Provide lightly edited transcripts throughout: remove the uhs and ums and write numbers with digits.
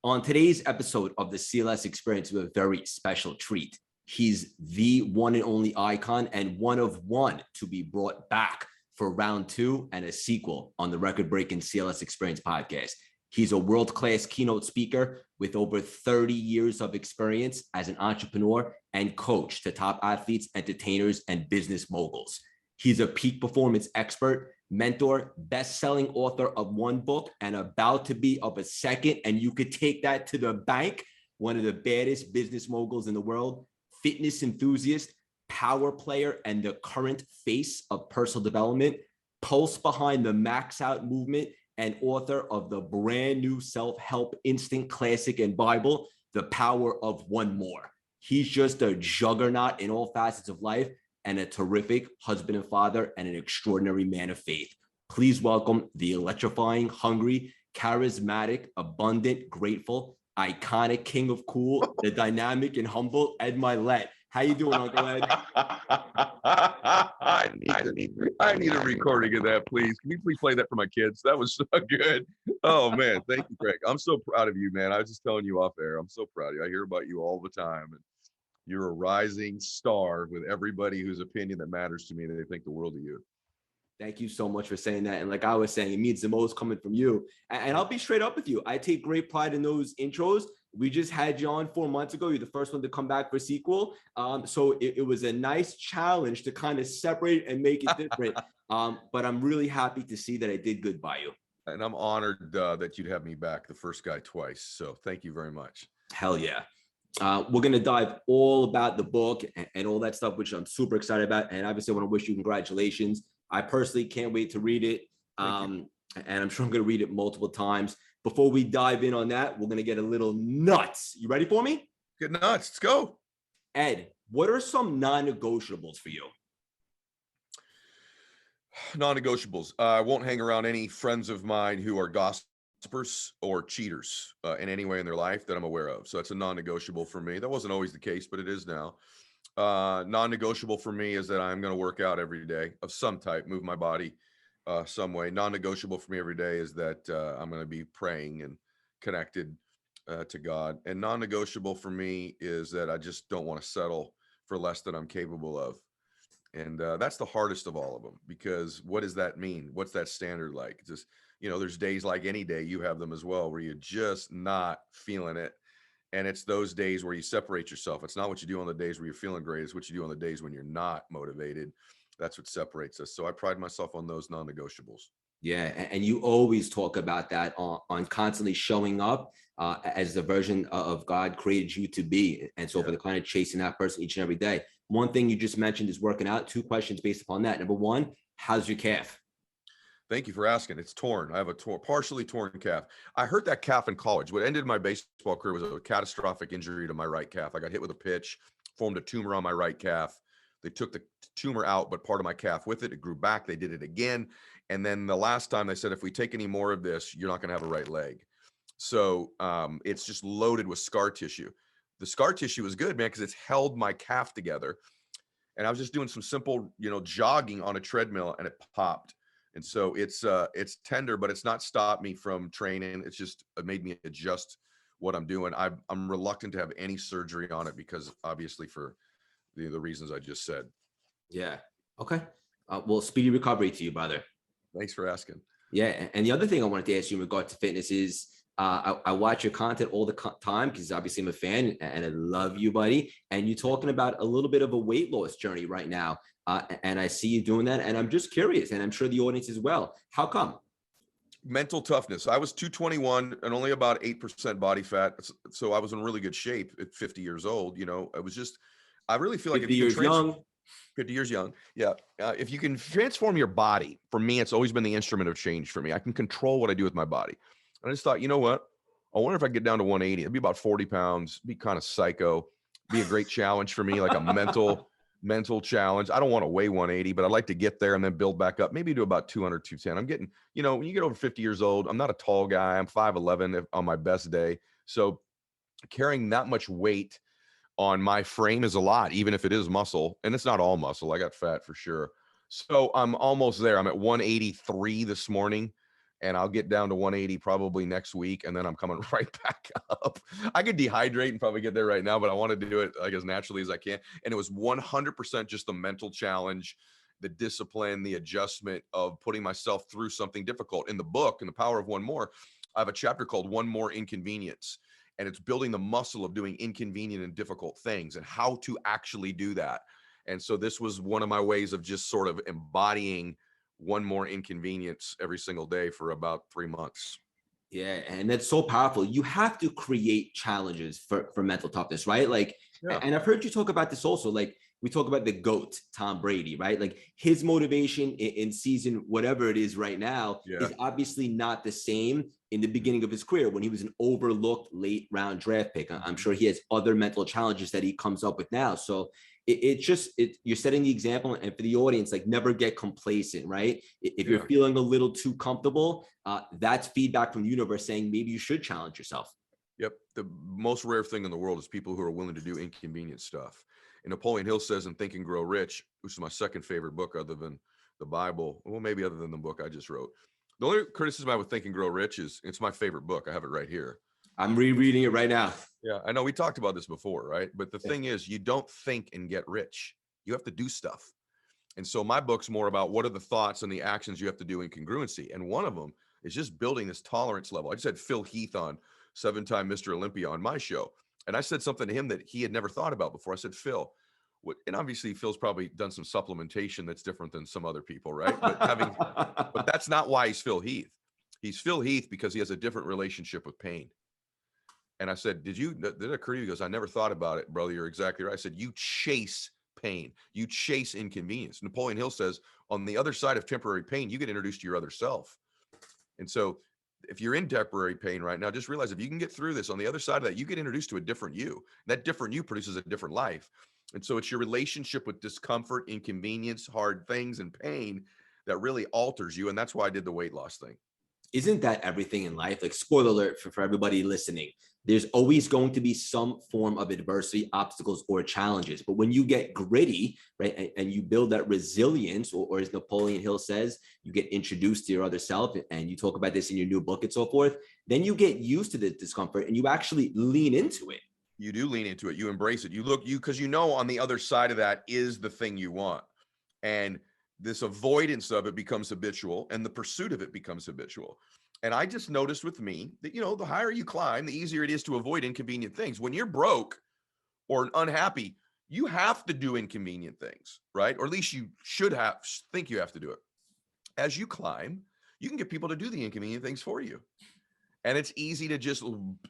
On today's episode of the CLS Experience, we have a very special treat. He's the one and only icon and one of one to be brought back for round two and a sequel on the record-breaking CLS Experience podcast. He's a world-class keynote speaker with over 30 years of experience as an entrepreneur and coach to top athletes, entertainers, and business moguls. He's a peak performance expert, mentor, best-selling author of one book and about to be of a second, and you could take that to the bank. One of the baddest business moguls in the world, fitness enthusiast, power player, and the current face of personal development, pulse behind the Max Out movement, and author of the brand new self-help instant classic and Bible, The Power of One More. He's just a juggernaut in all facets of life and a terrific husband and father and an extraordinary man of faith. Please welcome the electrifying, hungry, charismatic, abundant, grateful, iconic king of cool, the dynamic and humble Ed Mylett. How you doing, Uncle Ed? I need a recording of that, please. Can you please play that for my kids? That was so good. Oh, man. Thank you, Greg. I'm so proud of you, man. I was just telling you off air. I'm so proud of you. I hear about you all the time. And you're a rising star with everybody whose opinion that matters to me. They think the world of you. Thank you so much for saying that. And like I was saying, it means the most coming from you. And I'll be straight up with you. I take great pride in those intros. We just had you on 4 months ago. You're the first one to come back for a sequel. So it was a nice challenge to kind of separate and make it different. But I'm really happy to see that I did good by you. And I'm honored that you'd have me back, the first guy twice. So thank you very much. Hell yeah. We're going to dive all about the book and all that stuff, which I'm super excited about. And obviously, I want to wish you congratulations. I personally can't wait to read it. And I'm sure I'm going to read it multiple times. Before we dive in on that, we're going to get a little nuts. You ready for me? Get nuts. Let's go. Ed, what are some non-negotiables for you? Non-negotiables. I won't hang around any friends of mine who are gossipers or cheaters in any way in their life that I'm aware of. So that's a non-negotiable for me. That wasn't always the case, but it is now. Non-negotiable for me is that I'm going to work out every day of some type, move my body some way. Non-negotiable for me every day is that I'm going to be praying and connected to God. And non-negotiable for me is that I just don't want to settle for less than I'm capable of. And that's the hardest of all of them, because what does that mean? What's that standard like? Just, there's days like any day, you have them as well, where you're just not feeling it. And it's those days where you separate yourself. It's not what you do on the days where you're feeling great. It's what you do on the days when you're not motivated. That's what separates us. So I pride myself on those non-negotiables. Yeah. And you always talk about that on constantly showing up as the version of God created you to be. And so for the kind of chasing that person each and every day. One thing you just mentioned is working out. 2 questions based upon that. Number one, how's your calf? Thank you for asking. It's torn. I have a partially torn calf. I hurt that calf in college. What ended my baseball career was a catastrophic injury to my right calf. I got hit with a pitch, formed a tumor on my right calf. They took the tumor out, but part of my calf with it. It grew back. They did it again. And then the last time they said, if we take any more of this, you're not going to have a right leg. So it's just loaded with scar tissue. The scar tissue is good, man, because it's held my calf together. And I was just doing some simple, jogging on a treadmill, and it popped. And so it's tender, but it's not stopped me from training. It's just made me adjust what I'm doing. I'm reluctant to have any surgery on it because obviously for the reasons I just said. Yeah. Okay. Well, speedy recovery to you, brother. Thanks for asking. Yeah. And the other thing I wanted to ask you in regard to fitness is I watch your content all the time because obviously I'm a fan and I love you, buddy. And you're talking about a little bit of a weight loss journey right now. And I see you doing that. And I'm just curious, and I'm sure the audience as well. How come? Mental toughness. I was 221 and only about 8% body fat. So I was in really good shape at 50 years old. I really feel like 50 years young. 50 years young. Yeah. If you can transform your body, for me, it's always been the instrument of change for me. I can control what I do with my body. And I just thought, you know what? I wonder if I could get down to 180. It'd be about 40 pounds, be kind of psycho, be a great challenge for me, like a mental challenge. I don't want to weigh 180, but I'd like to get there and then build back up, maybe to about 200, 210. I'm getting, when you get over 50 years old, I'm not a tall guy. I'm 5'11" on my best day. So carrying that much weight on my frame is a lot, even if it is muscle. And it's not all muscle. I got fat for sure. So I'm almost there. I'm at 183 this morning. and I'll get down to 180 probably next week, and then I'm coming right back up. I could dehydrate and probably get there right now, but I wanted to do it like as naturally as I can. And it was 100% just the mental challenge, the discipline, the adjustment of putting myself through something difficult. In the book, in The Power of One More, I have a chapter called One More Inconvenience, and it's building the muscle of doing inconvenient and difficult things and how to actually do that. And so this was one of my ways of just sort of embodying one more inconvenience every single day for about 3 months. Yeah, and that's so powerful. You have to create challenges for mental toughness, right? Like, Yeah. and I've heard you talk about this also. Like, we talk about the GOAT, Tom Brady, right? Like, his motivation in season whatever it is right now Yeah. is obviously not the same in the beginning of his career when he was an overlooked late round draft pick. I'm sure he has other mental challenges that he comes up with now. So you're setting the example, and for the audience, like, never get complacent, right? If you're feeling a little too comfortable, that's feedback from the universe saying maybe you should challenge yourself. Yep. The most rare thing in the world is people who are willing to do inconvenient stuff. And Napoleon Hill says in Think and Grow Rich, which is my second favorite book other than the Bible, well, maybe other than the book I just wrote. The only criticism I would Think and Grow Rich is it's my favorite book. I have it right here. I'm rereading it right now. Yeah, I know we talked about this before, right? But the thing is, you don't think and get rich. You have to do stuff. And so my book's more about what are the thoughts and the actions you have to do in congruency. And one of them is just building this tolerance level. I just had Phil Heath on, 7-time Mr. Olympia, on my show. And I said something to him that he had never thought about before. I said, Phil, and obviously Phil's probably done some supplementation that's different than some other people, right? But that's not why he's Phil Heath. He's Phil Heath because he has a different relationship with pain. And I said, did it occur to you? He goes, I never thought about it, brother. You're exactly right. I said, you chase pain. You chase inconvenience. Napoleon Hill says, on the other side of temporary pain, you get introduced to your other self. And so if you're in temporary pain right now, just realize if you can get through this, on the other side of that, you get introduced to a different you. That different you produces a different life. And so it's your relationship with discomfort, inconvenience, hard things, and pain that really alters you. And that's why I did the weight loss thing. Isn't that everything in life? Like, spoiler alert for everybody listening, there's always going to be some form of adversity, obstacles, or challenges. But when you get gritty, right, and you build that resilience, or as Napoleon Hill says, you get introduced to your other self, and you talk about this in your new book and so forth, then you get used to the discomfort and you actually lean into it. You do lean into it. You embrace it. Because you know on the other side of that is the thing you want. And this avoidance of it becomes habitual, and the pursuit of it becomes habitual. And I just noticed with me that, the higher you climb, the easier it is to avoid inconvenient things. When you're broke or unhappy, you have to do inconvenient things, right? Or at least you should think you have to do it. As you climb, you can get people to do the inconvenient things for you. And it's easy to just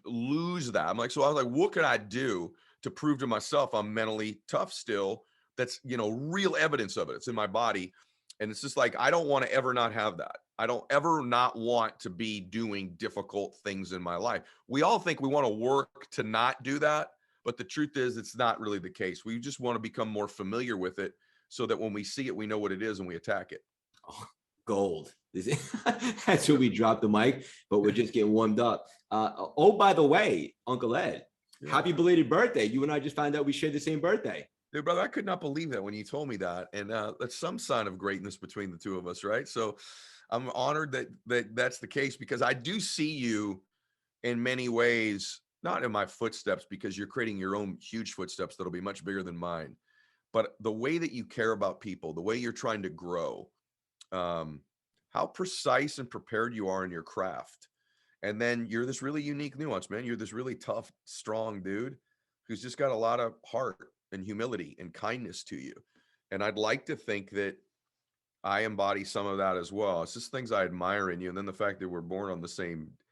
lose that. I was like, what can I do to prove to myself I'm mentally tough still? That's, real evidence of it. It's in my body. And it's just like, I don't want to ever not have that. I don't ever not want to be doing difficult things in my life. We all think we want to work to not do that. But the truth is, it's not really the case. We just want to become more familiar with it so that when we see it, we know what it is and we attack it. Oh, gold. That's where we drop the mic, but we're just getting warmed up. By the way, Uncle Ed, happy belated birthday. You and I just found out we share the same birthday. Dude, brother, I could not believe that when you told me that. And that's some sign of greatness between the two of us, right? So I'm honored that's the case, because I do see you in many ways, not in my footsteps, because you're creating your own huge footsteps that'll be much bigger than mine. But the way that you care about people, the way you're trying to grow, how precise and prepared you are in your craft. And then you're this really unique nuance, man. You're this really tough, strong dude who's just got a lot of heart and humility and kindness to you. And I'd like to think that I embody some of that as well. It's just things I admire in you. And then the fact that we're born on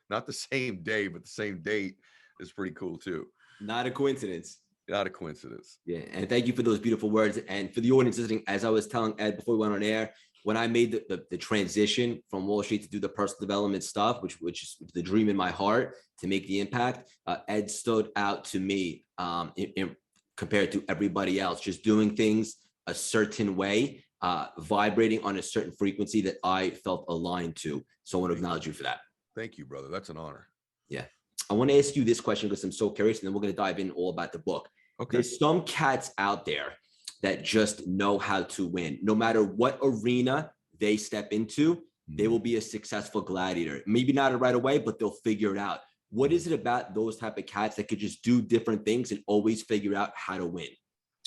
not the same day, but the same date is pretty cool too. Not a coincidence. Not a coincidence. Yeah. And thank you for those beautiful words. And for the audience listening, as I was telling Ed before we went on air, when I made the transition from Wall Street to do the personal development stuff, which is the dream in my heart to make the impact, Ed stood out to me compared to everybody else, just doing things a certain way, vibrating on a certain frequency that I felt aligned to. So I want to acknowledge you for that. Thank you, brother. That's an honor. Yeah. I want to ask you this question because I'm so curious, and then we're going to dive in all about the book. Okay. There's some cats out there that just know how to win. No matter what arena they step into, they will be a successful gladiator. Maybe not right away, but they'll figure it out. What is it about those type of cats that could just do different things and always figure out how to win?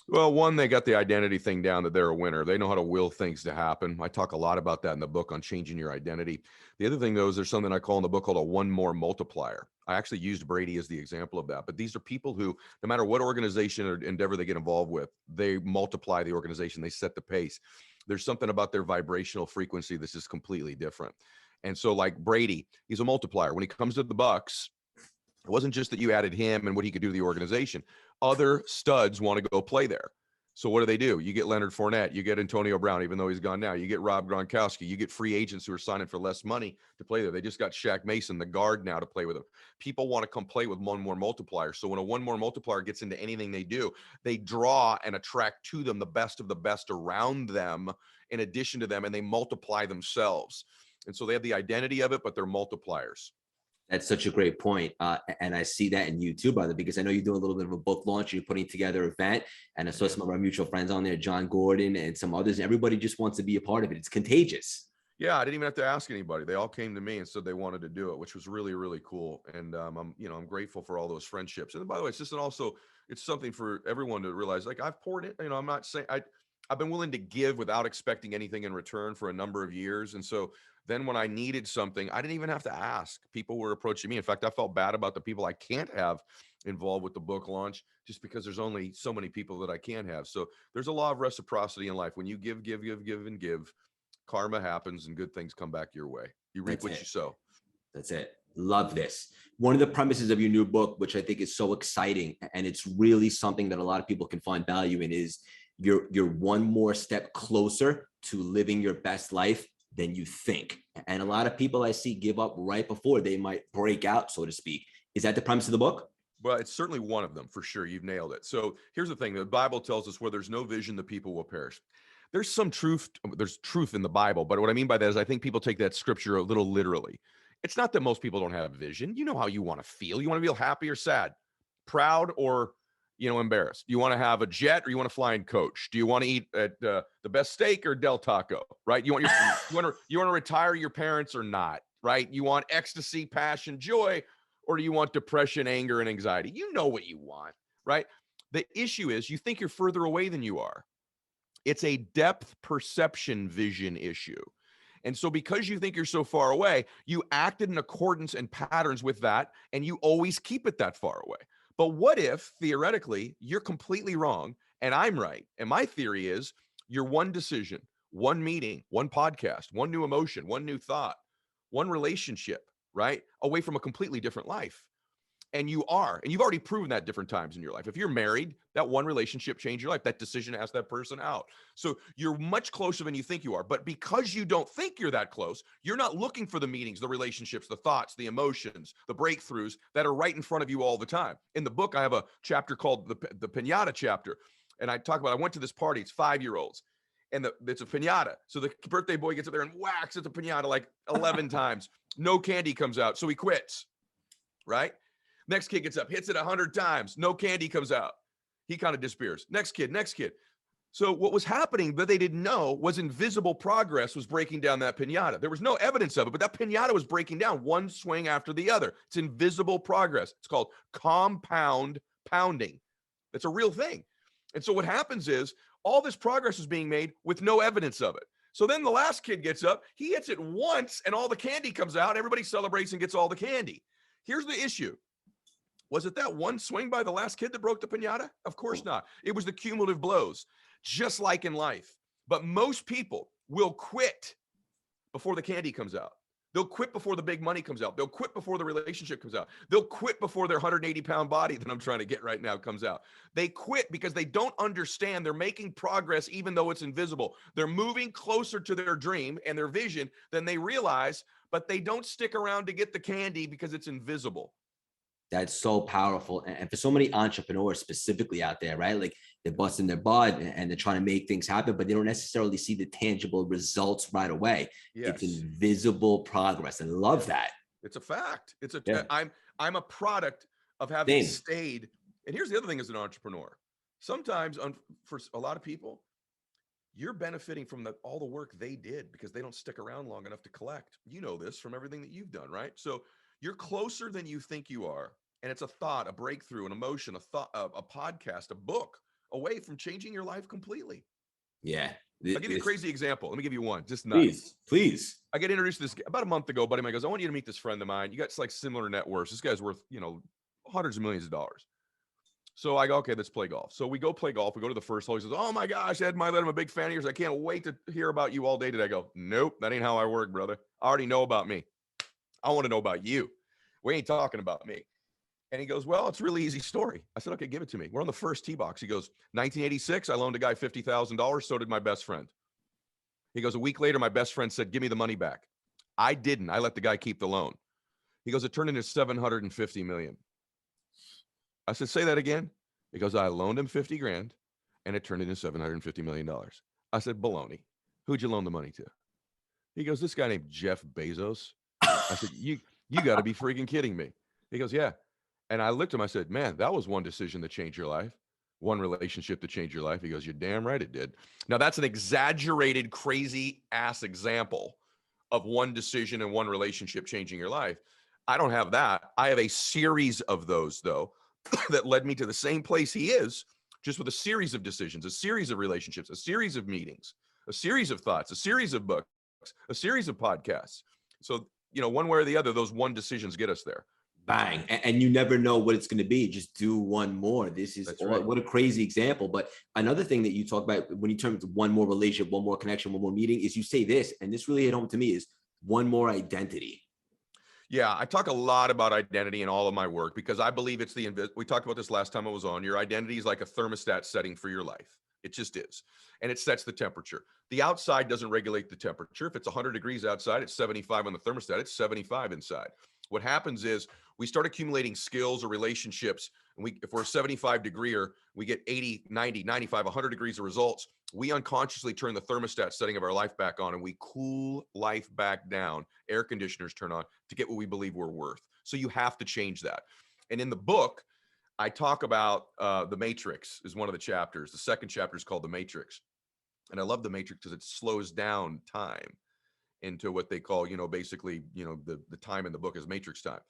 Well, one, they got the identity thing down that they're a winner. They know how to will things to happen. I talk a lot about that in the book on changing your identity. The other thing, though, is there's something I call in the book called a one more multiplier. I actually used Brady as the example of that. But these are people who, no matter what organization or endeavor they get involved with, they multiply the organization. They set the pace. There's something about their vibrational frequency that's just completely different. And so, like Brady, he's a multiplier. When he comes to the Bucks, it wasn't just that you added him and what he could do to the organization. Other studs want to go play there. So what do? You get Leonard Fournette, you get Antonio Brown, even though he's gone now. You get Rob Gronkowski, you get free agents who are signing for less money to play there. They just got Shaq Mason, the guard, now to play with them. People want to come play with one more multiplier. So when a one more multiplier gets into anything they do, they draw and attract to them the best around them in addition to them, and they multiply themselves. And so they have the identity of it, but they're multipliers. That's such a great point. And I see that in you too, brother, because I know you're doing a little bit of a book launch. You're putting together an event. And I saw some of our mutual friends on there, John Gordon and some others. Everybody just wants to be a part of it. It's contagious. Yeah, I didn't even have to ask anybody. They all came to me and said they wanted to do it, which was really, really cool. And I'm grateful for all those friendships. And by the way, it's something for everyone to realize. Like, I've poured it. I'm not saying I've been willing to give without expecting anything in return for a number of years. And so then when I needed something, I didn't even have to ask. People were approaching me. In fact, I felt bad about the people I can't have involved with the book launch just because there's only so many people that I can have. So there's a law of reciprocity in life. When you give, and give, karma happens and good things come back your way. You reap what you sow. That's it. Love this. One of the premises of your new book, which I think is so exciting, and it's really something that a lot of people can find value in, is you're one more step closer to living your best life than you think. And a lot of people I see give up right before they might break out, so to speak. Is that the premise of the book? Well, it's certainly one of them for sure. You've nailed it. So here's the thing. The Bible tells us where there's no vision, the people will perish. There's truth in the Bible, but what I mean by that is I think people take that scripture a little literally. It's not that most people don't have vision. You know how you want to feel. You want to feel happy or sad, proud or embarrassed. You want to have a jet or you want to fly in coach? Do you want to eat at the best steak or Del Taco? Right? You want to retire your parents or not? Right? You want ecstasy, passion, joy, or do you want depression, anger, and anxiety? You know what you want, right? The issue is you think you're further away than you are. It's a depth perception vision issue. And so because you think you're so far away, you acted in accordance and patterns with that, and you always keep it that far away. But what if, theoretically, you're completely wrong and I'm right? And my theory is you're one decision, one meeting, one podcast, one new emotion, one new thought, one relationship, right? Away from a completely different life. And you've already proven that different times in your life. If you're married, that one relationship changed your life. That decision asked that person out. So you're much closer than you think you are. But because you don't think you're that close, you're not looking for the meetings, the relationships, the thoughts, the emotions, the breakthroughs that are right in front of you all the time. In the book, I have a chapter called the Piñata chapter. And I talk about, I went to this party, it's 5-year-olds. And it's a piñata. So the birthday boy gets up there and whacks at the piñata like 11 times. No candy comes out. So he quits, right? Next kid gets up, hits it 100 times. No candy comes out. He kind of disappears. Next kid. So what was happening that they didn't know was invisible progress was breaking down that piñata. There was no evidence of it, but that piñata was breaking down one swing after the other. It's invisible progress. It's called compound pounding. That's a real thing. And so what happens is all this progress is being made with no evidence of it. So then the last kid gets up, he hits it once and all the candy comes out. Everybody celebrates and gets all the candy. Here's the issue. Was it that one swing by the last kid that broke the piñata? Of course not. It was the cumulative blows, just like in life. But most people will quit before the candy comes out. They'll quit before the big money comes out. They'll quit before the relationship comes out. They'll quit before their 180-pound body that I'm trying to get right now comes out. They quit because they don't understand they're making progress even though it's invisible. They're moving closer to their dream and their vision than they realize, but they don't stick around to get the candy because it's invisible. That's so powerful. And for so many entrepreneurs specifically out there, right? Like they're busting their butt and they're trying to make things happen, but they don't necessarily see the tangible results right away. Yes. It's invisible progress. I love that. It's a fact. I'm a product of having stayed. And here's the other thing as an entrepreneur. Sometimes for a lot of people, you're benefiting from all the work they did because they don't stick around long enough to collect. You know this from everything that you've done, right? So you're closer than you think you are. And it's a thought, a breakthrough, an emotion, a thought, a podcast, a book away from changing your life completely. Yeah. I'll give you a crazy example. Let me give you one, just Please, nuts. please. I get introduced to this about a month ago. Buddy of mine goes, I want you to meet this friend of mine. You got like similar net worths. This guy's worth, hundreds of millions of dollars. So I go, okay, let's play golf. So we go play golf. We go to the first hole. He says, oh my gosh, Ed Mylett, I'm a big fan of yours. I can't wait to hear about you all day today. I go, nope, that ain't how I work, brother. I already know about me. I want to know about you. We ain't talking about me. And he goes, well, it's a really easy story. I said, okay, give it to me. We're on the first tee box. He goes, 1986, I loaned a guy $50,000. So did my best friend. He goes, a week later, my best friend said, give me the money back. I didn't. I let the guy keep the loan. He goes, it turned into $750 million. I said, say that again. He goes, I loaned him 50 grand and it turned into $750 million. I said, baloney. Who'd you loan the money to? He goes, this guy named Jeff Bezos. I said, you got to be freaking kidding me. He goes, yeah. And I looked at him, I said, man, that was one decision that changed your life. One relationship to change your life. He goes, you're damn right it did. Now that's an exaggerated, crazy ass example of one decision and one relationship changing your life. I don't have that. I have a series of those though, that led me to the same place he is, just with a series of decisions, a series of relationships, a series of meetings, a series of thoughts, a series of books, a series of podcasts. So, one way or the other, those one decisions get us there. Bang. And you never know what it's going to be. Just do one more. This is right. What a crazy example. But another thing that you talk about when you turn to one more relationship, one more connection, one more meeting is you say this, and this really hit home to me, is one more identity. Yeah, I talk a lot about identity in all of my work because I believe it's we talked about this last time I was on. Your identity is like a thermostat setting for your life. It just is. And it sets the temperature. The outside doesn't regulate the temperature. If it's 100 degrees outside, it's 75 on the thermostat. It's 75 inside. What happens is we start accumulating skills or relationships. And if we're a 75 degreer, we get 80, 90, 95, 100 degrees of results. We unconsciously turn the thermostat setting of our life back on and we cool life back down. Air conditioners turn on to get what we believe we're worth. So you have to change that. And in the book, I talk about the Matrix is one of the chapters. The second chapter is called the Matrix. And I love the Matrix because it slows down time into what they call, basically, the time in the book is matrix time.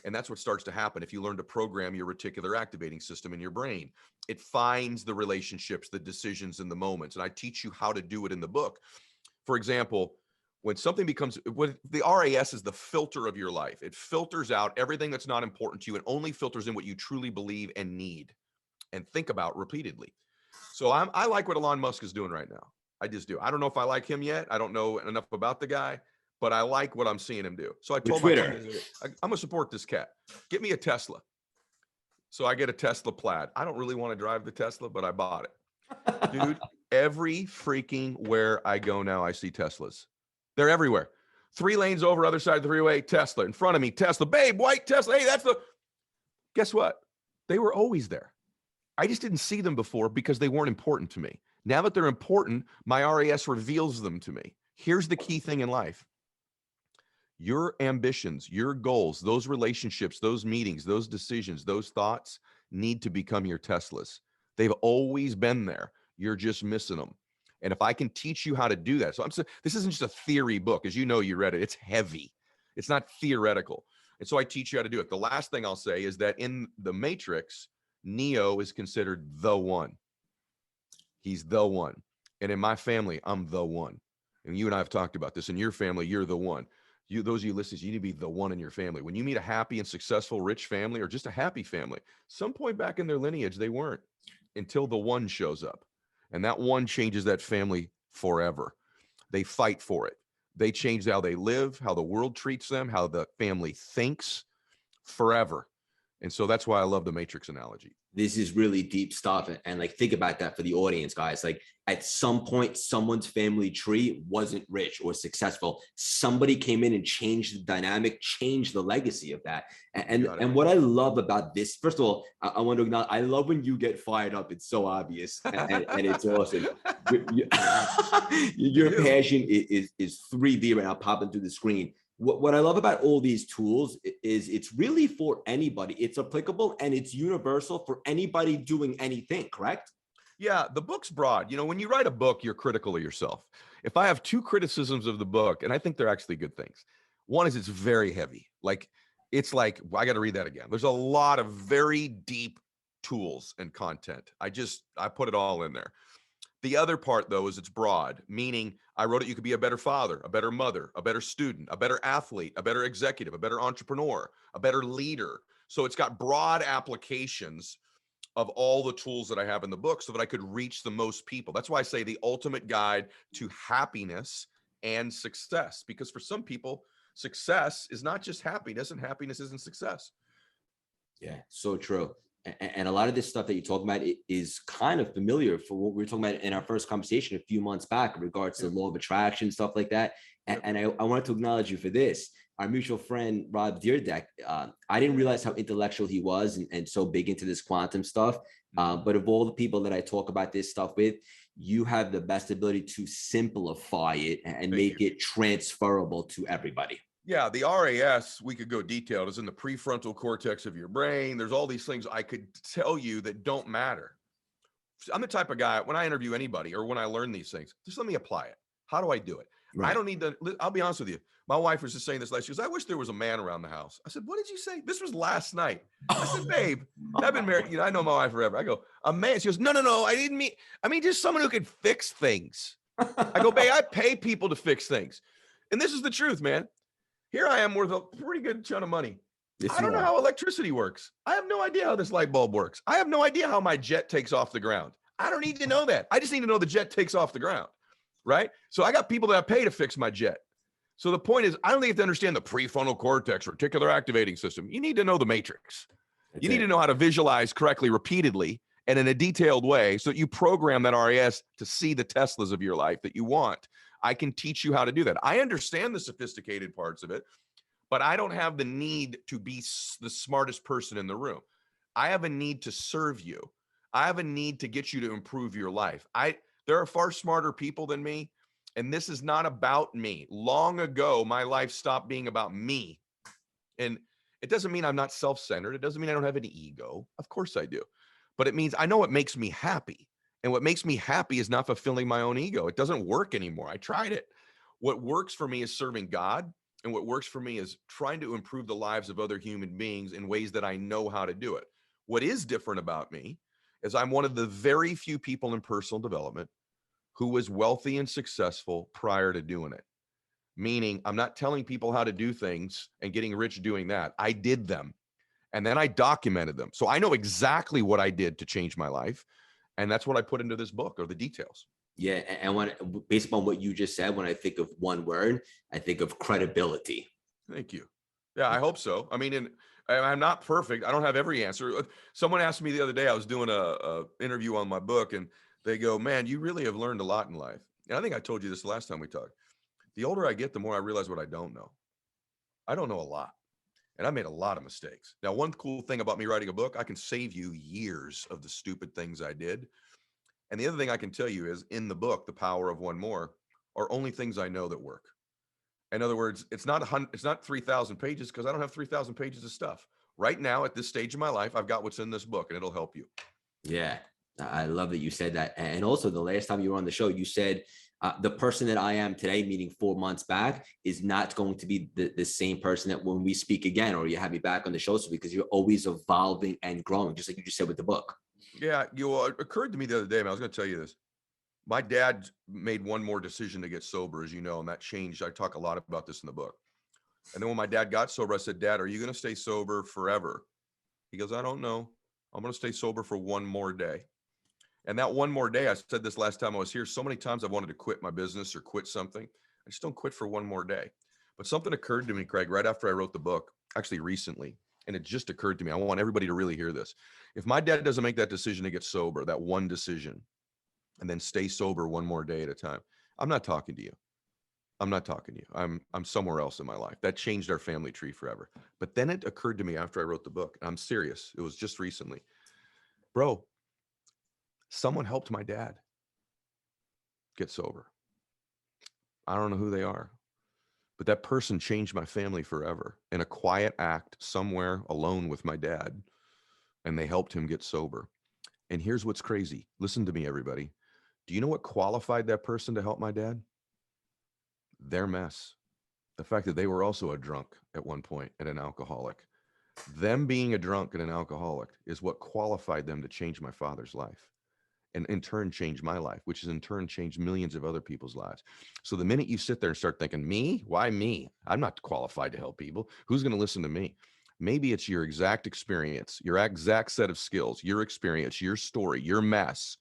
And that's what starts to happen if you learn to program your reticular activating system in your brain. It finds the relationships, the decisions, and the moments. And I teach you how to do it in the book. For example, when something when the RAS is the filter of your life, it filters out everything that's not important to you and only filters in what you truly believe and need and think about repeatedly. So I like what Elon Musk is doing right now. I just do. I don't know if I like him yet. I don't know enough about the guy, but I like what I'm seeing him do. So I told my team, I'm going to support this cat. Get me a Tesla. So I get a Tesla Plaid. I don't really want to drive the Tesla, but I bought it. Dude, every freaking where I go now, I see Teslas. They're everywhere. 3 lanes over, other side of the freeway, Tesla. In front of me, Tesla. Babe, white Tesla. Hey, that's the... Guess what? They were always there. I just didn't see them before because they weren't important to me. Now that they're important, my RAS reveals them to me. Here's the key thing in life. Your ambitions, your goals, those relationships, those meetings, those decisions, those thoughts need to become your Teslas. They've always been there. You're just missing them. And if I can teach you how to do that. So this isn't just a theory book. As you know, you read it. It's heavy. It's not theoretical. And so I teach you how to do it. The last thing I'll say is that in the Matrix, Neo is considered the one. He's the one. And in my family, I'm the one. And you and I have talked about this. In your family, you're the one. Those of you listening, you need to be the one in your family. When you meet a happy and successful, rich family, or just a happy family, some point back in their lineage, they weren't until the one shows up. And that one changes that family forever. They fight for it. They change how they live, how the world treats them, how the family thinks forever. And so that's why I love the Matrix analogy. This is really deep stuff. And like, think about that for the audience, guys. Like, at some point, someone's family tree wasn't rich or successful. Somebody came in and changed the dynamic, changed the legacy of that. And what I love about this, first of all, I want to acknowledge, I love when you get fired up. It's so obvious and it's awesome. Your passion is 3D right now, popping through the screen. What I love about all these tools is it's really for anybody. It's applicable and it's universal for anybody doing anything, correct? Yeah, the book's broad. You know, when you write a book, you're critical of yourself. If I have two criticisms of the book, and I think they're actually good things. One is it's very heavy. Like, it's like, I got to read that again. There's a lot of very deep tools and content. I put it all in there. The other part, though, is it's broad, meaning I wrote it. You could be a better father, a better mother, a better student, a better athlete, a better executive, a better entrepreneur, a better leader. So it's got broad applications of all the tools that I have in the book so that I could reach the most people. That's why I say the ultimate guide to happiness and success, because for some people, success is not just happiness, and happiness isn't success. Yeah, so true. And a lot of this stuff that you talk about is kind of familiar for what we were talking about in our first conversation a few months back in regards to the law of attraction, stuff like that. And I wanted to acknowledge you for this. Our mutual friend, Rob Deerdeck, I didn't realize how intellectual he was and so big into this quantum stuff. But of all the people that I talk about this stuff with, you have the best ability to simplify it and make it transferable to everybody. Yeah, the RAS, we could go detailed, is in the prefrontal cortex of your brain. There's all these things I could tell you that don't matter. I'm the type of guy, when I interview anybody or when I learn these things, just let me apply it. How do I do it? Right. I don't need to, I'll be honest with you. My wife was just saying this last, she goes, I wish there was a man around the house. I said, what did you say? This was last night. I said, babe, I've been married, I know my wife forever. I go, a man. She goes, no, I mean just someone who can fix things. I go, babe, I pay people to fix things. And this is the truth, man. Here I am worth a pretty good chunk of money. I don't know how electricity works. I have no idea how this light bulb works. I have no idea how my jet takes off the ground. I don't need to know that. I just need to know the jet takes off the ground, right? So I got people that I pay to fix my jet. So the point is, I don't think you have to understand the prefrontal cortex, reticular activating system. You need to know the matrix. You need to know how to visualize correctly, repeatedly, and in a detailed way so that you program that RAS to see the Teslas of your life that you want. I can teach you how to do that. I understand the sophisticated parts of it, but I don't have the need to be the smartest person in the room. I have a need to serve you. I have a need to get you to improve your life. There are far smarter people than me, and this is not about me. Long ago, my life stopped being about me. And it doesn't mean I'm not self-centered. It doesn't mean I don't have any ego. Of course I do. But it means I know what makes me happy. And what makes me happy is not fulfilling my own ego. It doesn't work anymore. I tried it. What works for me is serving God. And what works for me is trying to improve the lives of other human beings in ways that I know how to do it. What is different about me is I'm one of the very few people in personal development who was wealthy and successful prior to doing it. Meaning I'm not telling people how to do things and getting rich doing that. I did them. And then I documented them. So I know exactly what I did to change my life. And that's what I put into this book, or the details. Yeah. And based upon what you just said, when I think of one word, I think of credibility. Thank you. Yeah, I hope so. I mean, I'm not perfect. I don't have every answer. Someone asked me the other day, I was doing a interview on my book, and they go, man, you really have learned a lot in life. And I think I told you this the last time we talked. The older I get, the more I realize what I don't know. I don't know a lot. And I made a lot of mistakes. Now, one cool thing about me writing a book, I can save you years of the stupid things I did. And the other thing I can tell you is in the book, The Power of One More, are only things I know that work. In other words, it's not 3,000 pages because I don't have 3,000 pages of stuff. Right now, at this stage of my life, I've got what's in this book, and it'll help you. Yeah, I love that you said that. And also, the last time you were on the show, you said the person that I am today, meaning 4 months back, is not going to be the same person that when we speak again, or you have me back on the show, so because you're always evolving and growing, just like you just said with the book. Yeah, it occurred to me the other day, man, I was going to tell you this. My dad made one more decision to get sober, as you know, and that changed. I talk a lot about this in the book. And then when my dad got sober, I said, Dad, are you going to stay sober forever? He goes, I don't know. I'm going to stay sober for one more day. And that one more day, I said this last time I was here, so many times I've wanted to quit my business or quit something. I just don't quit for one more day. But something occurred to me, Craig, right after I wrote the book, actually recently, and it just occurred to me. I want everybody to really hear this. If my dad doesn't make that decision to get sober, that one decision, and then stay sober one more day at a time, I'm not talking to you. I'm not talking to you. I'm somewhere else in my life. That changed our family tree forever. But then it occurred to me after I wrote the book, and I'm serious. It was just recently. Bro, someone helped my dad get sober. I don't know who they are, but that person changed my family forever in a quiet act somewhere alone with my dad, and they helped him get sober. And here's what's crazy. Listen to me, everybody. Do you know what qualified that person to help my dad? Their mess. The fact that they were also a drunk at one point and an alcoholic. Them being a drunk and an alcoholic is what qualified them to change my father's life, and in turn change my life, which has in turn changed millions of other people's lives. So the minute you sit there and start thinking, me? Why me? I'm not qualified to help people. Who's going to listen to me? Maybe it's your exact experience, your exact set of skills, your experience, your story, your mess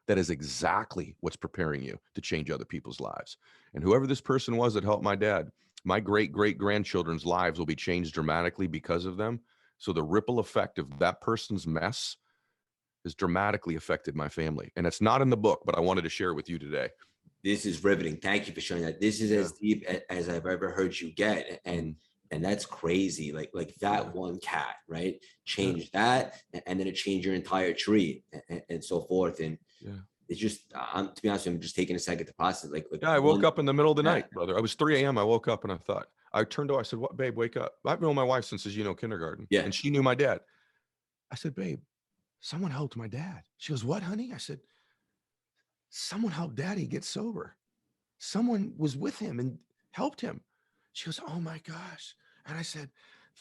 that is exactly what's preparing you to change other people's lives. And whoever this person was that helped my dad, my great-great-grandchildren's lives will be changed dramatically because of them. So the ripple effect of that person's mess has dramatically affected my family. And it's not in the book, but I wanted to share it with you today. This is riveting. Thank you for sharing that. This is as deep as I've ever heard you get. And that's crazy. Like that one cat, right? Change that, and then it changed your entire tree and so forth. And it's just, to be honest, I'm just taking a second to process. I woke up in the middle of the night, brother. I was 3 a.m. I woke up and I thought, I turned to her, I said, what, babe, wake up. I've known my wife since, as you know, kindergarten. Yeah. And she knew my dad. I said, babe, someone helped my dad. She goes, what, honey? I said, someone helped daddy get sober. Someone was with him and helped him. She goes, oh my gosh. And I said,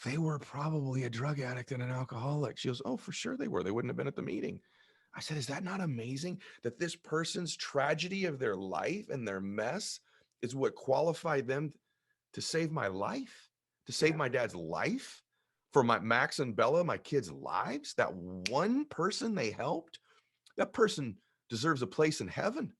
they were probably a drug addict and an alcoholic. She goes, oh, for sure they were. They wouldn't have been at the meeting. I said, is that not amazing that this person's tragedy of their life and their mess is what qualified them to save my life, to save my dad's life, for my Max and Bella, my kids' lives? That one person they helped, that person deserves a place in heaven.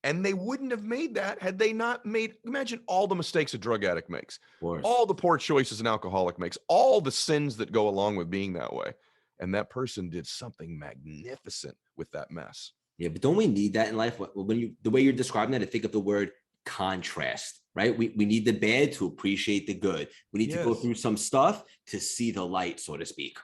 And they wouldn't have made that had they not made, imagine all the mistakes a drug addict makes, all the poor choices an alcoholic makes, all the sins that go along with being that way. And that person did something magnificent with that mess. Yeah, but don't we need that in life? When the way you're describing that, I think of the word contrast, right? We need the bad to appreciate the good. We need to go through some stuff to see the light, so to speak.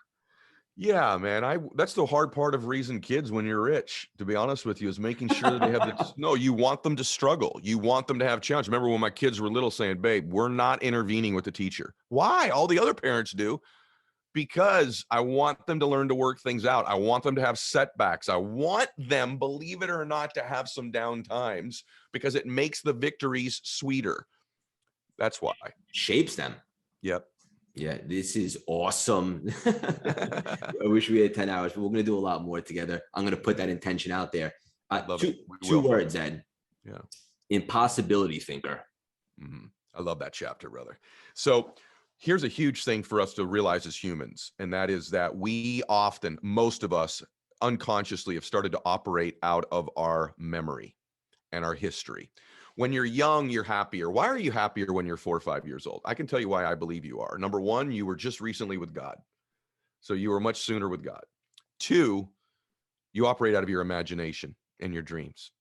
Yeah, man. That's the hard part of raising kids when you're rich, to be honest with you, is making sure that they have no, you want them to struggle. You want them to have challenge. Remember when my kids were little saying, babe, we're not intervening with the teacher. Why? All the other parents do. Because I want them to learn to work things out. I want them to have setbacks. I want them, believe it or not, to have some down times because it makes the victories sweeter. That's why. Shapes them. Yep. Yeah, this is awesome. I wish we had 10 hours, but we're going to do a lot more together. I'm going to put that intention out there. Two words, Ed. Yeah. Impossibility thinker. Mm-hmm. I love that chapter, brother. So here's a huge thing for us to realize as humans, and that is that we often, most of us unconsciously have started to operate out of our memory and our history. When you're young, you're happier. Why are you happier when you're 4 or 5 years old? I can tell you why I believe you are. Number one, you were just recently with God. So you were much sooner with God. Two, you operate out of your imagination and your dreams.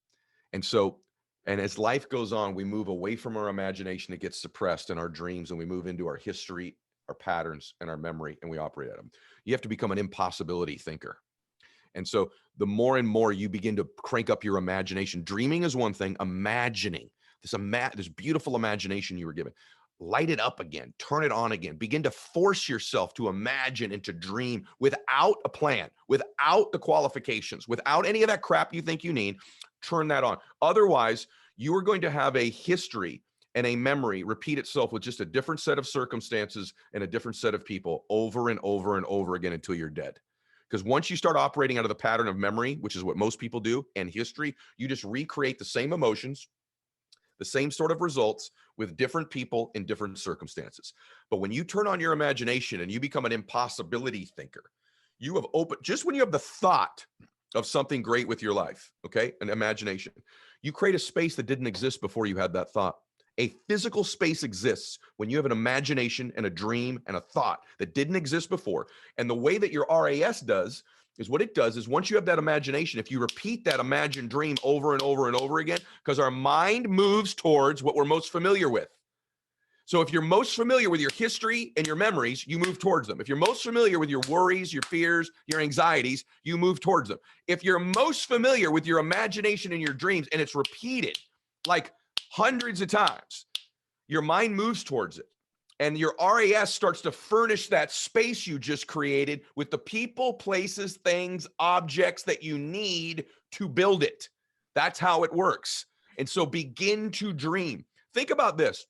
And as life goes on, we move away from our imagination. It gets suppressed in our dreams, and we move into our history, our patterns, and our memory, and we operate at them. You have to become an impossibility thinker. And so the more and more you begin to crank up your imagination, dreaming is one thing, imagining this beautiful imagination you were given, light it up again, turn it on again, begin to force yourself to imagine and to dream without a plan, without the qualifications, without any of that crap you think you need. Turn that on. Otherwise, you are going to have a history and a memory repeat itself with just a different set of circumstances and a different set of people over and over and over again until you're dead. Because once you start operating out of the pattern of memory, which is what most people do, and history, you just recreate the same emotions, the same sort of results with different people in different circumstances. But when you turn on your imagination and you become an impossibility thinker, you have opened, just when you have the thought of something great with your life, okay, an imagination, you create a space that didn't exist before you had that thought. A physical space exists when you have an imagination and a dream and a thought that didn't exist before. And the way that your RAS does is what it does is once you have that imagination, if you repeat that imagined dream over and over and over again, because our mind moves towards what we're most familiar with. So if you're most familiar with your history and your memories, you move towards them. If you're most familiar with your worries, your fears, your anxieties, you move towards them. If you're most familiar with your imagination and your dreams, and it's repeated like hundreds of times, your mind moves towards it. And your RAS starts to furnish that space you just created with the people, places, things, objects that you need to build it. That's how it works. And so begin to dream. Think about this.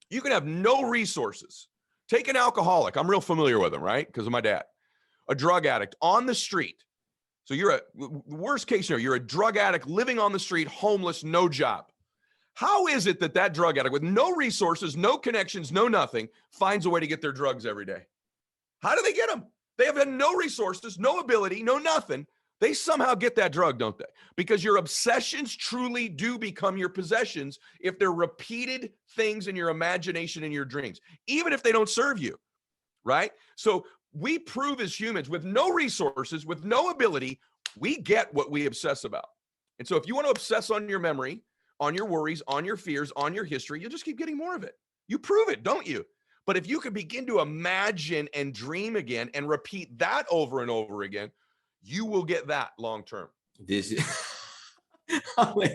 You can have no resources. Take an alcoholic. I'm real familiar with them, right? Because of my dad. A drug addict on the street. So you're worst case scenario, you're a drug addict living on the street, homeless, no job. How is it that that drug addict with no resources, no connections, no nothing, finds a way to get their drugs every day? How do they get them? They have had no resources, no ability, no nothing. They somehow get that drug, don't they? Because your obsessions truly do become your possessions if they're repeated things in your imagination and your dreams, even if they don't serve you, right? So we prove as humans with no resources, with no ability, we get what we obsess about. And so if you want to obsess on your memory, on your worries, on your fears, on your history, you'll just keep getting more of it. You prove it, don't you? But if you can begin to imagine and dream again and repeat that over and over again, you will get that long term. This is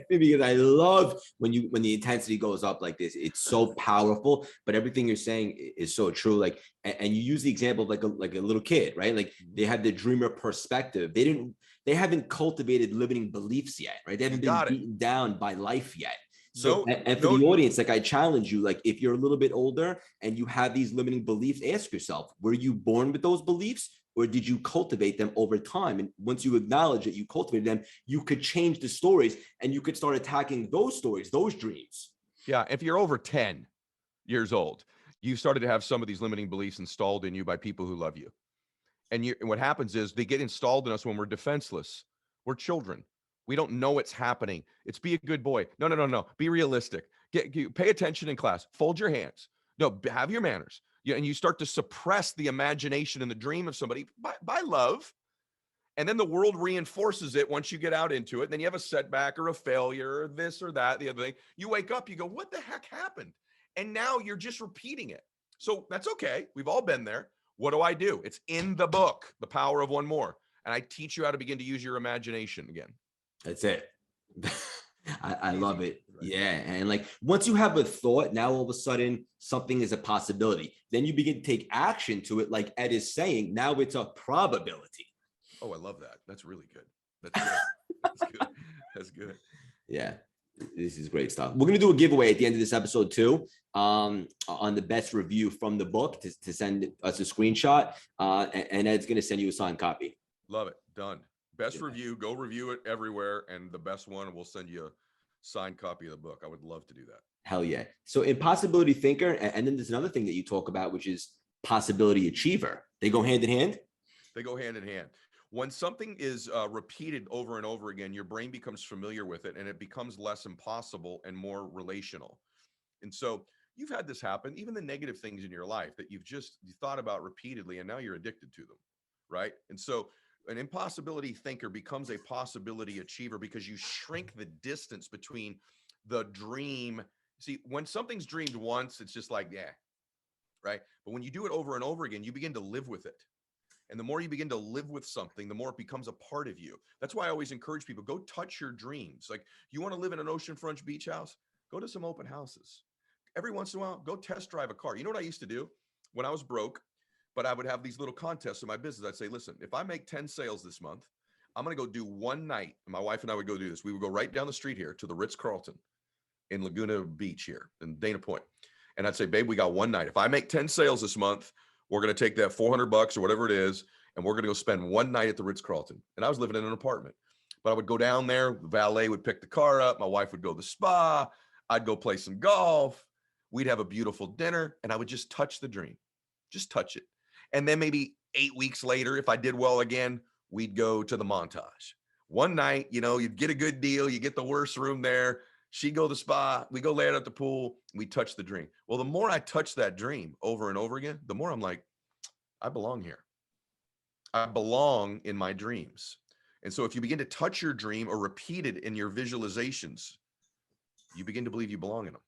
because I love when the intensity goes up like this. It's so powerful, but everything you're saying is so true. Like, and you use the example of like a little kid, right? Like they have the dreamer perspective. They haven't cultivated limiting beliefs yet, right? They haven't been beaten down by life yet. So, and for the audience, like I challenge you, like if you're a little bit older and you have these limiting beliefs, ask yourself, were you born with those beliefs? Or did you cultivate them over time? And once you acknowledge that you cultivated them, you could change the stories and you could start attacking those stories, those dreams. Yeah. If you're over 10 years old, you've started to have some of these limiting beliefs installed in you by people who love you. And what happens is they get installed in us when we're defenseless. We're children. We don't know what's happening. It's be a good boy. No. Be realistic. Pay attention in class. Fold your hands. No, have your manners. Yeah, and you start to suppress the imagination and the dream of somebody by love. And then the world reinforces it once you get out into it. Then you have a setback or a failure or this or that, the other thing. You wake up, you go, what the heck happened? And now you're just repeating it. So that's okay. We've all been there. What do? It's in the book, The Power of One More. And I teach you how to begin to use your imagination again. That's it. I love it. Yeah. And like once you have a thought, now all of a sudden something is a possibility. Then you begin to take action to it. Like Ed is saying, now it's a probability. Oh, I love that. That's really good. That's good. That's good. That's good. Yeah. This is great stuff. We're going to do a giveaway at the end of this episode too, on the best review from the book to send us a screenshot. And Ed's going to send you a signed copy. Love it. Done. Best review, go review it everywhere. And the best one, we'll send you a signed copy of the book. I would love to do that. Hell yeah. So impossibility thinker. And then there's another thing that you talk about, which is possibility achiever. They go hand in hand. They go hand in hand. When something is repeated over and over again, your brain becomes familiar with it and it becomes less impossible and more relational. And so you've had this happen, even the negative things in your life that you thought about repeatedly, and now you're addicted to them, right? And so an impossibility thinker becomes a possibility achiever because you shrink the distance between the dream. See, when something's dreamed once, it's just like, yeah, right? But when you do it over and over again, you begin to live with it. And the more you begin to live with something, the more it becomes a part of you. That's why I always encourage people, go touch your dreams. Like, you want to live in an oceanfront beach house? Go to some open houses. Every once in a while, go test drive a car. You know what I used to do when I was broke? But I would have these little contests in my business. I'd say, listen, if I make 10 sales this month, I'm going to go do one night. My wife and I would go do this. We would go right down the street here to the Ritz-Carlton in Laguna Beach here in Dana Point. And I'd say, babe, we got one night. If I make 10 sales this month, we're going to take that $400 or whatever it is, and we're going to go spend one night at the Ritz-Carlton. And I was living in an apartment, but I would go down there. The valet would pick the car up. My wife would go to the spa. I'd go play some golf. We'd have a beautiful dinner, and I would just touch the dream, just touch it. And then maybe 8 weeks later, if I did well again, we'd go to the Montage. One night, you'd get a good deal. You get the worst room there. She'd go to the spa. We go lay out at the pool. We touch the dream. Well, the more I touch that dream over and over again, the more I'm like, I belong here. I belong in my dreams. And so if you begin to touch your dream or repeat it in your visualizations, you begin to believe you belong in them.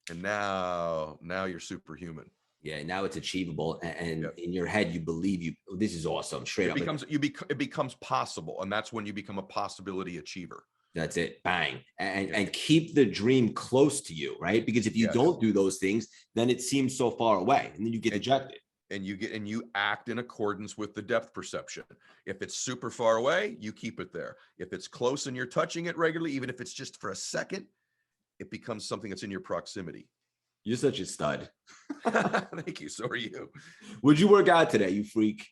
And now you're superhuman. Yeah, now it's achievable, and in your head you believe this is awesome. Straight up, it becomes possible, and that's when you become a possibility achiever. That's it. Bang. Yeah. And keep the dream close to you, right? Because if you Yes. don't do those things, then it seems so far away and then you get And dejected. and you act in accordance with the depth perception. If it's super far away, you keep it there. If it's close and you're touching it regularly, even if it's just for a second, it becomes something that's in your proximity. You're such a stud. Thank you. So are you. Would you work out today, you freak?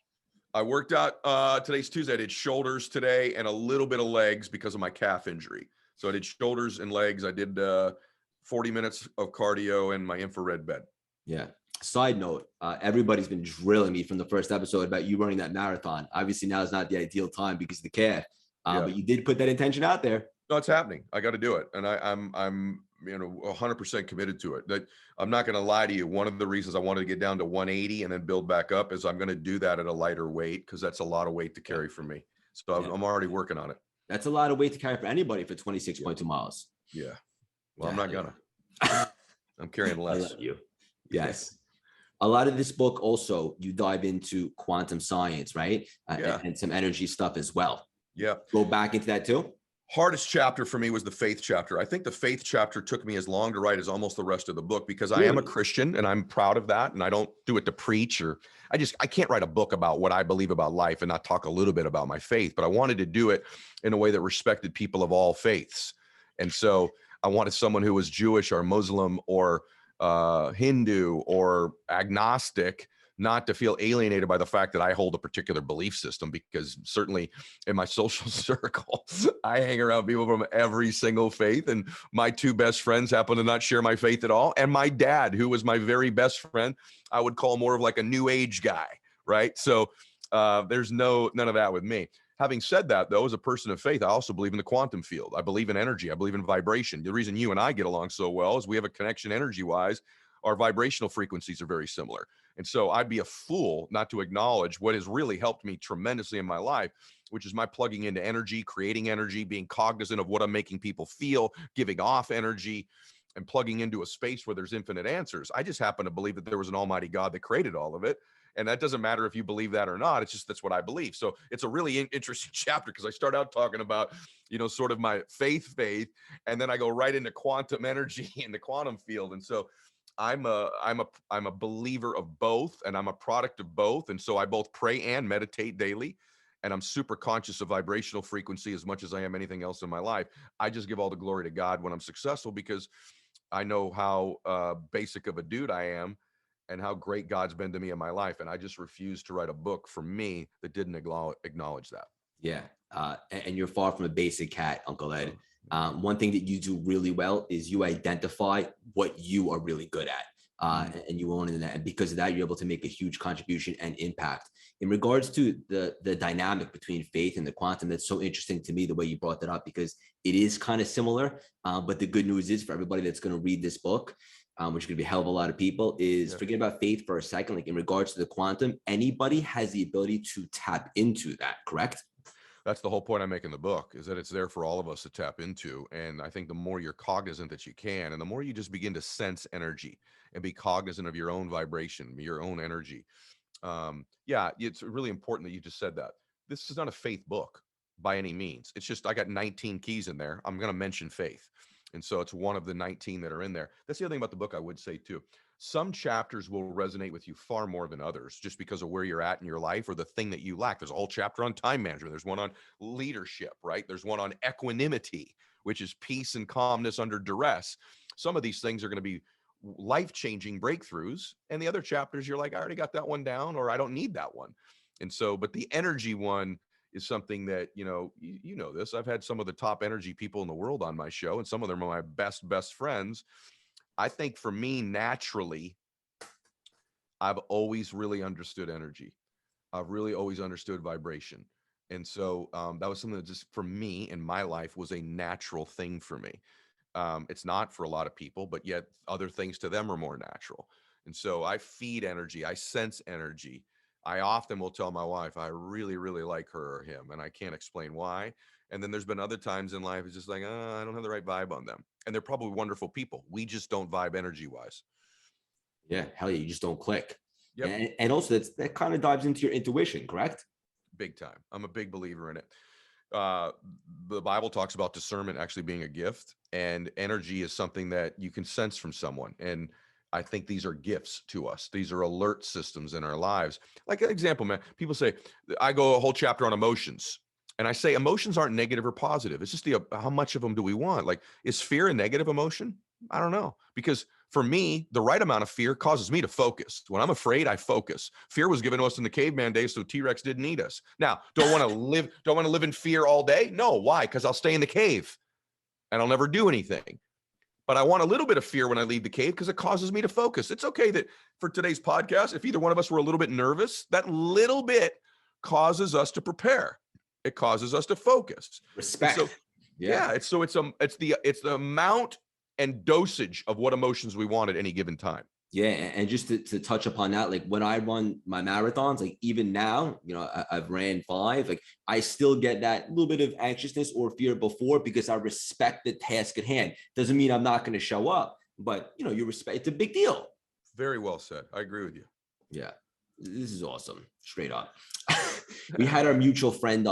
I worked out today's Tuesday. I did shoulders today and a little bit of legs because of my calf injury. So I did shoulders and legs. I did 40 minutes of cardio and my infrared bed. Yeah. Side note, everybody's been drilling me from the first episode about you running that marathon. Obviously, now is not the ideal time because of the calf, Yeah. but you did put that intention out there. No, it's happening. I got to do it, and I'm 100% committed to it. That I'm not going to lie to you. One of the reasons I wanted to get down to 180 and then build back up is I'm going to do that at a lighter weight because that's a lot of weight to carry for me. So I'm already working on it. That's a lot of weight to carry for anybody for 26.2 miles. Yeah. Well, I'm not gonna. I'm carrying less. I love you. Yes. A lot of this book also, you dive into quantum science, right? And some energy stuff as well. Yeah. Go back into that too? Hardest chapter for me was the faith chapter. I think the faith chapter took me as long to write as almost the rest of the book because I am a Christian and I'm proud of that. And I don't do it to preach or I can't write a book about what I believe about life and not talk a little bit about my faith, but I wanted to do it in a way that respected people of all faiths. And so I wanted someone who was Jewish or Muslim or Hindu or agnostic not to feel alienated by the fact that I hold a particular belief system, because certainly in my social circle, I hang around people from every single faith. And my two best friends happen to not share my faith at all. And my dad, who was my very best friend, I would call more of like a new age guy, right? So there's none of that with me. Having said that, though, as a person of faith, I also believe in the quantum field. I believe in energy. I believe in vibration. The reason you and I get along so well is we have a connection energy-wise. Our vibrational frequencies are very similar. And so I'd be a fool not to acknowledge what has really helped me tremendously in my life, which is my plugging into energy, creating energy, being cognizant of what I'm making people feel, giving off energy, and plugging into a space where there's infinite answers. I just happen to believe that there was an almighty God that created all of it. And that doesn't matter if you believe that or not. It's just, that's what I believe. So it's a really interesting chapter because I start out talking about, sort of my faith, and then I go right into quantum energy in the quantum field. And so I'm a believer of both, and I'm a product of both. And so I both pray and meditate daily, and I'm super conscious of vibrational frequency as much as I am anything else in my life. I just give all the glory to God when I'm successful because I know how basic of a dude I am and how great God's been to me in my life. And I just refuse to write a book for me that didn't acknowledge that. Yeah. And you're far from a basic cat, Uncle Ed. One thing that you do really well is you identify what you are really good at. And you own it in that. And because of that, you're able to make a huge contribution and impact. In regards to the dynamic between faith and the quantum, that's so interesting to me, the way you brought that up, because it is kind of similar. But the good news is for everybody that's going to read this book, which is going to be a hell of a lot of people, is forget about faith for a second. Like in regards to the quantum, anybody has the ability to tap into that, correct? That's the whole point I make in the book, is that it's there for all of us to tap into. And I think the more you're cognizant that you can, and the more you just begin to sense energy and be cognizant of your own vibration, your own energy. It's really important that you just said that. This is not a faith book by any means. It's just, I got 19 keys in there. I'm going to mention faith. And so it's one of the 19 that are in there. That's the other thing about the book I would say too. Some chapters will resonate with you far more than others just because of where you're at in your life or the thing that you lack. There's a whole chapter on time management. There's one on leadership, right? There's one on equanimity, which is peace and calmness under duress. Some of these things are going to be life-changing breakthroughs. And the other chapters, you're like, I already got that one down, or I don't need that one. And so, but the energy one is something that, you know this. I've had some of the top energy people in the world on my show, and some of them are my best friends. I think for me, naturally, I've always really understood energy. I've really always understood vibration. And so that was something that just for me in my life was a natural thing for me. It's not for a lot of people, but yet other things to them are more natural. And so I feed energy. I sense energy. I often will tell my wife, I really, really like her or him, and I can't explain why. And then there's been other times in life, it's just like, I don't have the right vibe on them. And they're probably wonderful people. We just don't vibe energy wise. Yeah, hell yeah, you just don't click. Yep. And also that kind of dives into your intuition, correct? Big time. I'm a big believer in it. Uh, the Bible talks about discernment actually being a gift, and energy is something that you can sense from someone. And I think these are gifts to us. These are alert systems in our lives. Like an example, man, people say, I go a whole chapter on emotions. And I say emotions aren't negative or positive. It's just how much of them do we want? Like, is fear a negative emotion? I don't know. Because for me, the right amount of fear causes me to focus. When I'm afraid, I focus. Fear was given to us in the caveman days, so T-Rex didn't eat us. Now, do I want to live in fear all day? No. Why? Because I'll stay in the cave and I'll never do anything. But I want a little bit of fear when I leave the cave because it causes me to focus. It's okay that for today's podcast, if either one of us were a little bit nervous, that little bit causes us to prepare. It causes us to focus. Respect. So, yeah. It's the amount and dosage of what emotions we want at any given time. Yeah, and just to touch upon that, like when I run my marathons, like even now, I've ran 5, like I still get that little bit of anxiousness or fear before because I respect the task at hand. Doesn't mean I'm not going to show up, but you respect, it's a big deal. Very well said. I agree with you. Yeah, this is awesome. Straight up. We had our mutual friend,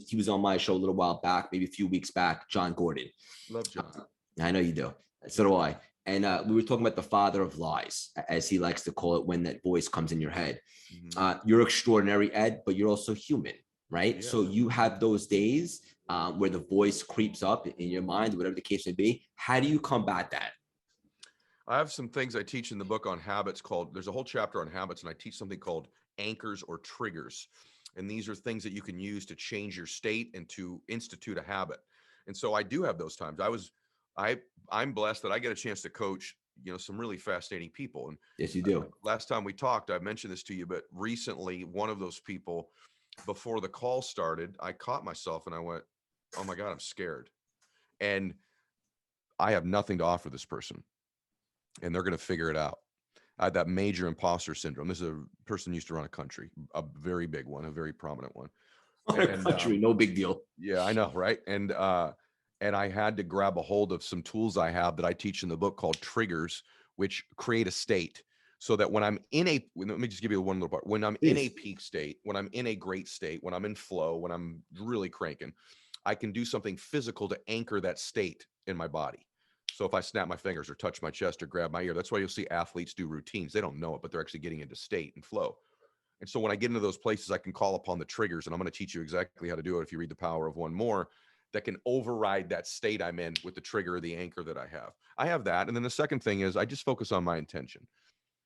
he was on my show a little while back, maybe a few weeks back, John Gordon. Love John. I know you do. So do I. And we were talking about the father of lies, as he likes to call it, when that voice comes in your head. You're extraordinary, Ed, but you're also human, right? Yeah. So you have those days where the voice creeps up in your mind, whatever the case may be. How do you combat that? I have some things I teach in the book on habits there's a whole chapter on habits, and I teach something called anchors or triggers. And these are things that you can use to change your state and to institute a habit. And so I do have those times. I'm blessed that I get a chance to coach, some really fascinating people. And yes, you do. Last time we talked, I mentioned this to you, but recently one of those people, before the call started, I caught myself and I went, oh my God, I'm scared. And I have nothing to offer this person, and they're going to figure it out. I had that major imposter syndrome. This is a person who used to run a country, a very big one, a very prominent one. Country, no big deal. Yeah, I know, right? And I had to grab a hold of some tools I have that I teach in the book called triggers, which create a state so that when I'm let me just give you one little part. When I'm in a peak state, when I'm in a great state, when I'm in flow, when I'm really cranking, I can do something physical to anchor that state in my body. So if I snap my fingers or touch my chest or grab my ear, that's why you'll see athletes do routines. They don't know it, but they're actually getting into state and flow. And so when I get into those places, I can call upon the triggers, and I'm going to teach you exactly how to do it if you read The Power of One More, that can override that state I'm in with the trigger or the anchor that I have. I have that. And then the second thing is I just focus on my intention.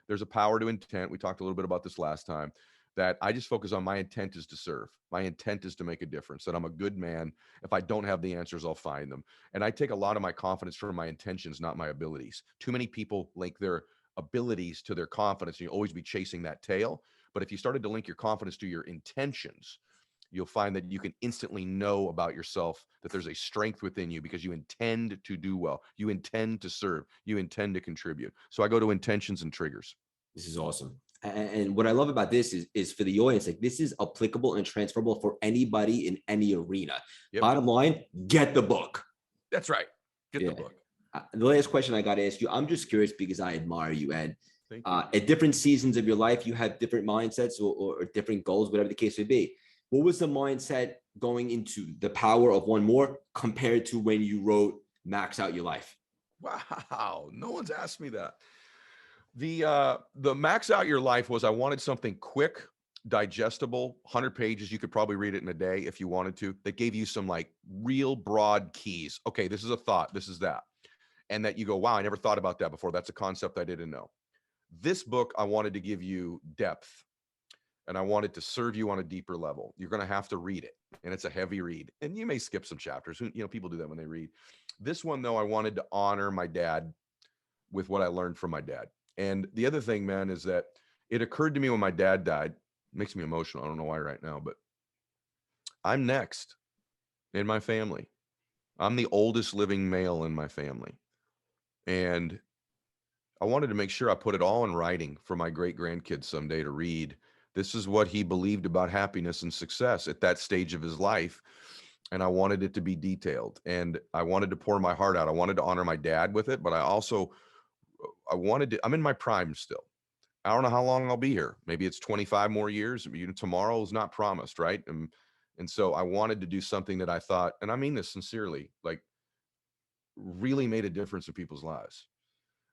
There's a power to intent. We talked a little bit about this last time, that I just focus on my intent is to serve. My intent is to make a difference, that I'm a good man. If I don't have the answers, I'll find them. And I take a lot of my confidence from my intentions, not my abilities. Too many people link their abilities to their confidence, and you'll always be chasing that tail. But if you started to link your confidence to your intentions, you'll find that you can instantly know about yourself, that there's a strength within you because you intend to do well. You intend to serve. You intend to contribute. So I go to intentions and triggers. This is awesome. And what I love about this is for the audience, like this is applicable and transferable for anybody in any arena. Yep. Bottom line, get the book. That's right. Get the book. The last question I got to ask you, I'm just curious because I admire you, Ed. At different seasons of your life, you have different mindsets or different goals, whatever the case may be. What was the mindset going into The Power of One More compared to when you wrote Max Out Your Life? Wow. No one's asked me that. The Max Out Your Life was, I wanted something quick, digestible, 100 pages. You could probably read it in a day if you wanted to, that gave you some like real broad keys. Okay, this is a thought, this is that. And that you go, wow, I never thought about that before. That's a concept I didn't know. This book, I wanted to give you depth, and I wanted to serve you on a deeper level. You're going to have to read it, and it's a heavy read, and you may skip some chapters. People do that when they read. This one, though, I wanted to honor my dad with what I learned from my dad. And the other thing, man, is that it occurred to me when my dad died. It makes me emotional. I don't know why right now, but I'm next in my family. I'm the oldest living male in my family. And I wanted to make sure I put it all in writing for my great grandkids someday to read. This is what he believed about happiness and success at that stage of his life. And I wanted it to be detailed, and I wanted to pour my heart out. I wanted to honor my dad with it, but I'm in my prime still. I don't know how long I'll be here. Maybe it's 25 more years. Tomorrow is not promised, right? And And so I wanted to do something that I thought, and I mean this sincerely, like really made a difference in people's lives.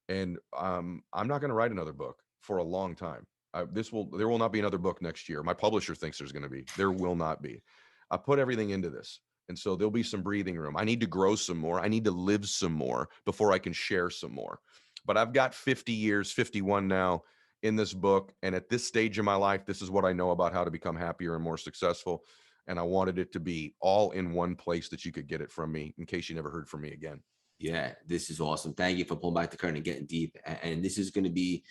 And I'm not going to write another book for a long time. There will not be another book next year. My publisher thinks there's going to be. There will not be. I put everything into this. And so there'll be some breathing room. I need to grow some more. I need to live some more before I can share some more. But I've got 50 years, 51 now in this book. And at this stage of my life, this is what I know about how to become happier and more successful. And I wanted it to be all in one place that you could get it from me in case you never heard from me again. Yeah, this is awesome. Thank you for pulling back the curtain and getting deep. And this is going to be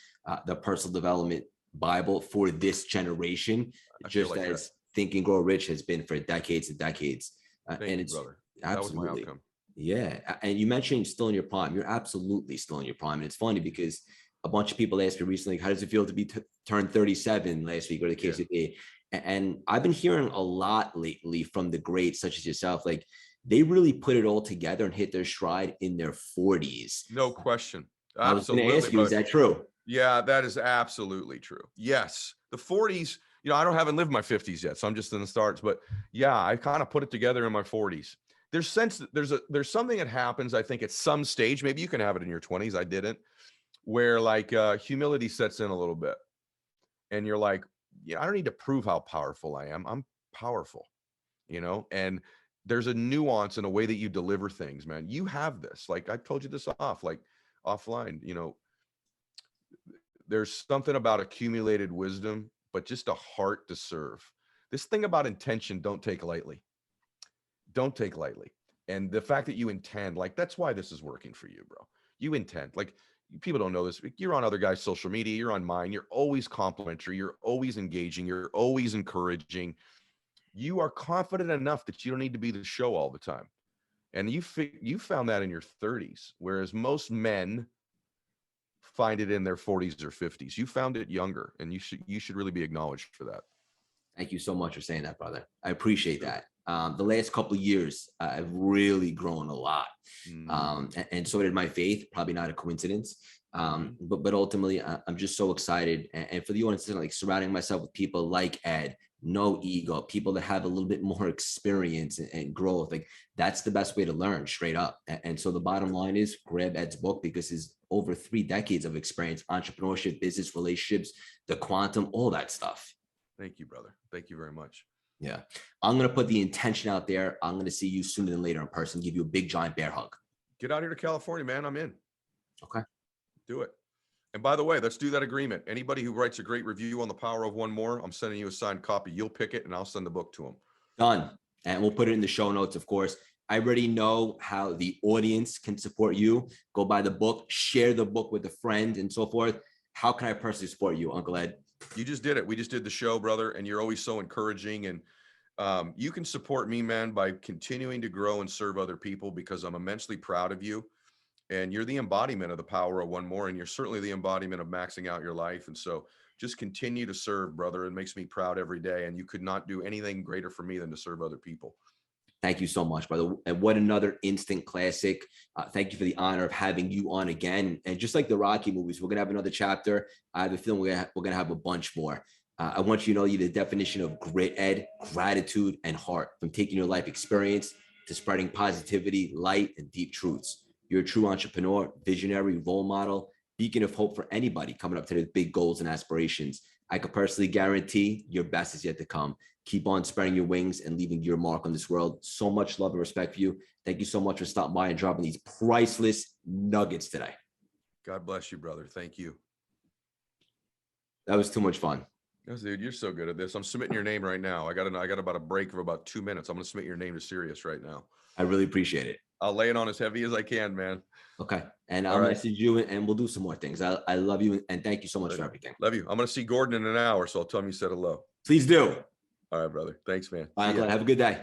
the personal development Bible for this generation, just like as Think and Grow Rich has been for decades and decades. And it's brother. Absolutely. That was my outcome. Yeah. And you mentioned still in your prime. You're absolutely still in your prime. And it's funny because a bunch of people asked me recently, how does it feel to be turned 37 last week or the case it be? And I've been hearing a lot lately from the greats such as yourself, like they really put it all together and hit their stride in their 40s. No question. Absolutely. I was going to ask you, is that true? Yeah, that is absolutely true. Yes. The 40s, I haven't lived my 50s yet, so I'm just in the starts, but yeah, I kind of put it together in my 40s. There's something that happens, I think at some stage, maybe you can have it in your 20s. I didn't, where like humility sets in a little bit and you're like, I don't need to prove how powerful I am. I'm powerful, and there's a nuance in a way that you deliver things, man. You have this, like I told you this offline, there's something about accumulated wisdom, but just a heart to serve. This thing about intention, don't take lightly. Don't take lightly. And the fact that you intend, like, that's why this is working for you, bro. You intend, like, people don't know this. You're on other guys' social media. You're on mine. You're always complimentary. You're always engaging. You're always encouraging. You are confident enough that you don't need to be the show all the time. And you found that in your 30s, whereas most men find it in their 40s or 50s. You found it younger, and you should really be acknowledged for that. Thank you so much for saying that, brother. I appreciate that. The last couple of years, I've really grown a lot. And so did my faith, probably not a coincidence. But ultimately, I'm just so excited. And for the audience, like surrounding myself with people like Ed, no ego, people that have a little bit more experience and growth. Like that's the best way to learn, straight up. And so the bottom line is grab Ed's book because his over 3 decades of experience, entrepreneurship, business, relationships, the quantum, all that stuff. Thank you, brother. Thank you very much. Yeah. I'm going to put the intention out there. I'm going to see you sooner than later in person, give you a big, giant bear hug. Get out here to California, man. I'm in. Okay. Do it. And by the way, let's do that agreement. Anybody who writes a great review on The Power of One More, I'm sending you a signed copy. You'll pick it and I'll send the book to them. Done. And we'll put it in the show notes, of course. I already know how the audience can support you. Go buy the book, share the book with a friend and so forth. How can I personally support you, Uncle Ed? You just did it. We just did the show, brother. And you're always so encouraging. And you can support me, man, by continuing to grow and serve other people because I'm immensely proud of you. And you're the embodiment of the power of one more. And you're certainly the embodiment of maxing out your life. And so just continue to serve, brother. It makes me proud every day. And you could not do anything greater for me than to serve other people. Thank you so much, brother. And what another instant classic. Thank you for the honor of having you on again. And just like the Rocky movies, we're going to have another chapter. I have a feeling we're going to have a bunch more. I want you to know the definition of grit, Ed, gratitude, and heart, from taking your life experience to spreading positivity, light, and deep truths. You're a true entrepreneur, visionary, role model, beacon of hope for anybody coming up to their big goals and aspirations. I could personally guarantee your best is yet to come. Keep on spreading your wings and leaving your mark on this world. So much love and respect for you. Thank you so much for stopping by and dropping these priceless nuggets today. God bless you, brother. Thank you. That was too much fun. Yes, dude, you're so good at this. I'm submitting your name right now. I got about a break of about 2 minutes. I'm going to submit your name to Sirius right now. I really appreciate it. I'll lay it on as heavy as I can, man. Okay. And I'll message you and we'll do some more things. I love you and thank you so much for everything. Love you. I'm going to see Gordon in an hour, so I'll tell him you said hello. Please do. All right, brother. Thanks, man. Bye, Uncle. Have a good day.